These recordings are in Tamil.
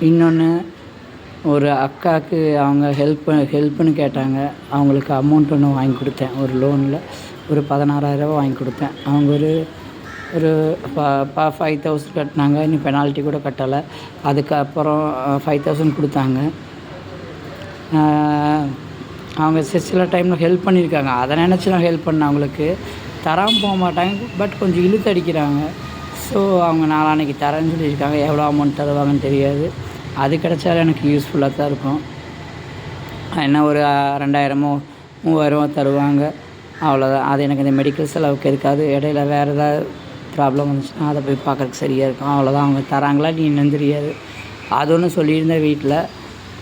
இன்னொன்று ஒரு அக்காவுக்கு அவங்க ஹெல்ப்புன்னு கேட்டாங்க. அவங்களுக்கு அமௌண்ட் ஒன்று வாங்கி கொடுத்தேன். ஒரு லோனில் ஒரு 16,000 வாங்கி கொடுத்தேன். அவங்க ஒரு ஒரு 5,000 கட்டினாங்க. இன்னும் பெனால்ட்டி கூட கட்டலை. அதுக்கப்புறம் 5,000 கொடுத்தாங்க. அவங்க சில டைமில் ஹெல்ப் பண்ணியிருக்காங்க. அதை நினச்சி நான் ஹெல்ப் பண்ணேன். அவங்களுக்கு தராமல் போக மாட்டாங்க, பட் கொஞ்சம் இழுத்து அடிக்கிறாங்க. ஸோ அவங்க நாளான்னைக்கு தரேன்னு சொல்லியிருக்காங்க. எவ்வளோ அமௌண்ட் தருவாங்கன்னு தெரியாது. அது கிடச்சாலும் எனக்கு யூஸ்ஃபுல்லாக தான் இருக்கும். என்ன ஒரு 2,000 3,000 தருவாங்க, அவ்வளோதான். அது எனக்கு இந்த மெடிக்கல் செலவுக்கு இருக்காது. இடையில வேறு ஏதாவது ப்ராப்ளம் வந்துச்சுன்னா அதை போய் பார்க்குறதுக்கு சரியாக இருக்கும், அவ்வளோதான். அவங்க தராங்களா நீ என்னன்னு தெரியாது. அது ஒன்று சொல்லியிருந்தேன் வீட்டில்.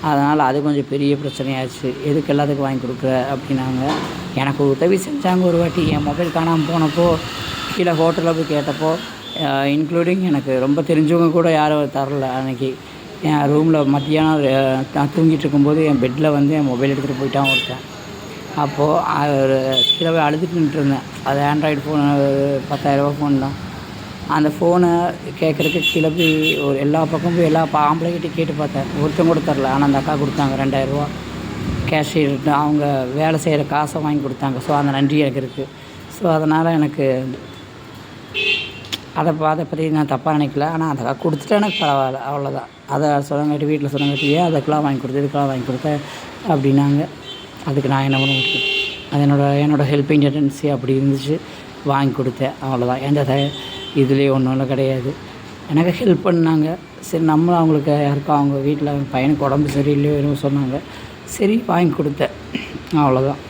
அதனால் அது கொஞ்சம் பெரிய பிரச்சனையாச்சு. எதுக்கு எல்லாத்துக்கும் வாங்கி கொடுக்குற அப்படின்னாங்க. எனக்கு உதவி செஞ்சாங்க ஒரு வாட்டி. என் மொபைல் காணாமல் போனப்போ கீழே ஹோட்டலில் போய் கேட்டப்போ, இன்க்ளூடிங் எனக்கு ரொம்ப தெரிஞ்சவங்க கூட யாரும் தரல. அன்றைக்கி என் ரூமில் மத்தியானம் நான் தூங்கிட்டு இருக்கும்போது என் பெட்டில் வந்து என் மொபைல் எடுத்துகிட்டு போயிட்டான் ஒருத்தன். அப்போது ஒரு கீழே போய் அழுதுட்டு நின்றுருந்தேன். அது ஆண்ட்ராய்டு ஃபோனு, 10,000 ஃபோன் தான். அந்த ஃபோனை கேட்குறதுக்கு கீழே போய் ஒரு எல்லா பக்கம் போய் எல்லா ஆம்பளைக்கிட்டையும் கேட்டு பார்த்தேன். ஒருத்தன் கூட தரல. ஆனால் அந்த அக்கா கொடுத்தாங்க 2,000 கேஷியர். அவங்க வேலை செய்கிற காசை வாங்கி கொடுத்தாங்க. ஸோ அந்த நன்றி எனக்கு இருக்குது. ஸோ அதனால் எனக்கு அதை பற்றி நான் தப்பாக நினைக்கல. ஆனால் அதை கொடுத்துட்டா எனக்கு பரவாயில்ல, அவ்வளோதான். அதை சொன்னங்காட்டி வீட்டில் சொன்னங்காட்டி ஏன் அதுக்கெலாம் வாங்கி கொடுத்து இதுக்கெலாம் வாங்கி கொடுத்தேன் அப்படின்னாங்க. அதுக்கு நான் என்ன பண்ண முடியும்? அது என்னோடய ஹெல்பிங் டெண்டன்சி அப்படி இருந்துச்சு, வாங்கி கொடுத்தேன், அவ்வளோதான். எந்த இதுலேயே ஒன்றும் கிடையாது. எனக்கு ஹெல்ப் பண்ணாங்க. சரி, நம்மளும் அவங்களுக்கு யாருக்கும் அவங்க வீட்டில் பையனுக்கு உடம்பு சரியில்லையோ எதுவும் சொன்னாங்க. சரி, வாங்கி கொடுத்தேன், அவ்வளோதான்.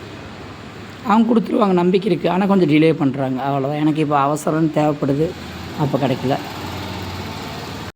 அவங்க கொடுத்துருவாங்க, நம்பிக்கை இருக்குது. ஆனால் கொஞ்சம் டிலே பண்ணுறாங்க, அவ்வளோதான். எனக்கு இப்போ அவசரம்னு தேவைப்படுது, அப்போ கிடைக்கல.